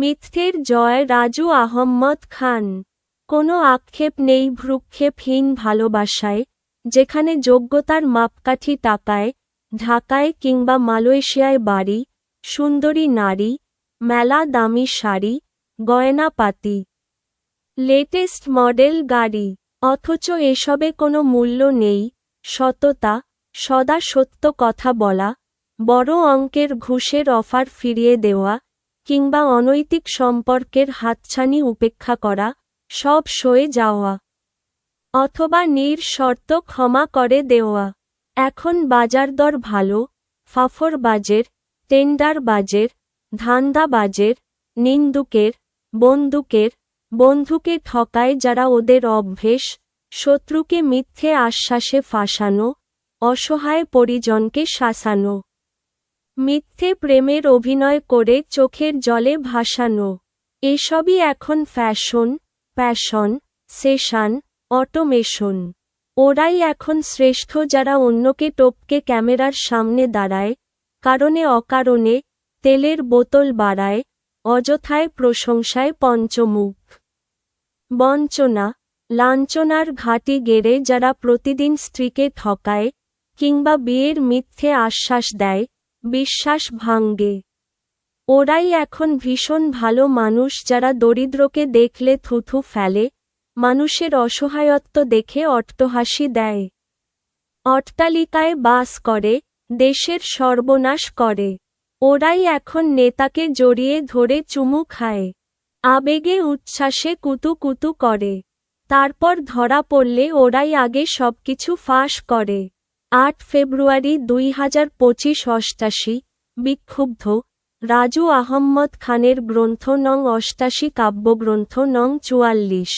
মিথ্যের জয় রাজু আহম্মদ খান। কোনো আক্ষেপ নেই ভ্রুক্ষেপহীন ভালোবাসায়, যেখানে যোগ্যতার মাপকাঠি টাকায়, ঢাকায় কিংবা মালয়েশিয়ায় বাড়ি, সুন্দরী নারী, মেলা দামি শাড়ি, গয়নাপাতি, লেটেস্ট মডেল গাড়ি। অথচ এসবে কোনো মূল্য নেই সততা, সদা সত্য কথা বলা, বড় অঙ্কের ঘুষের অফার ফিরিয়ে দেওয়া, কিংবা অনৈতিক সম্পর্কের হাতছানি উপেক্ষা করা, সব সয়ে যাওয়া। অথবা নিঃশর্ত ক্ষমা করে দেওয়া। এখন বাজারদর ভালো, ফাফরবাজের, টেন্ডারবাজের, ধান্দাবাজের, নিন্দুকের, বন্ধুকে ঠকায় যারা ওদের অভ্যেস, শত্রুকে মিথ্যে আশ্বাসে ফাঁসানো, অসহায় পরিজনকে শাসানো, মিথ্যে প্রেমের অভিনয় করে চোখের জলে ভাসানো। এসবই এখন ফ্যাশন, প্যাশন, সেশন, অটোমেশন। ওরাই এখন শ্রেষ্ঠ যারা অন্যকে টপকে ক্যামেরার সামনে দাঁড়ায়, কারণে অকারণে তেলের বোতল বাড়ায়, অযথায় প্রশংসায় পঞ্চমুখ। বঞ্চনা, লাঞ্ছনার ঘাঁটি গেড়ে যারা প্রতিদিন স্ত্রীকে ঠকায়, কিংবা বিয়ের মিথ্যে আশ্বাস দেয়, বিশ্বাস ভাঙ্গে। ওরাই এখন ভীষণ ভালো মানুষ যারা দরিদ্রকে দেখলে থুথু ফেলে, মানুষের অসহায়ত্ব দেখে অট্টহাসি দেয়, অট্টালিকায় বাস করে, দেশের সর্বনাশ করে। ওরাই এখন নেতাকে জড়িয়ে ধরে চুমু খায়, আবেগে উচ্ছ্বাসে কুতু করে, তারপর ধরা পড়লে ওরাই আগে সবকিছু ফাঁস করে। ৮ ফেব্রুয়ারি ২০২৫ ৮৮ বিক্ষুব্ধ, রাজু আহম্মদ খানের গ্রন্থ নং ৮৮ কাব্যগ্রন্থ নং ৪৪।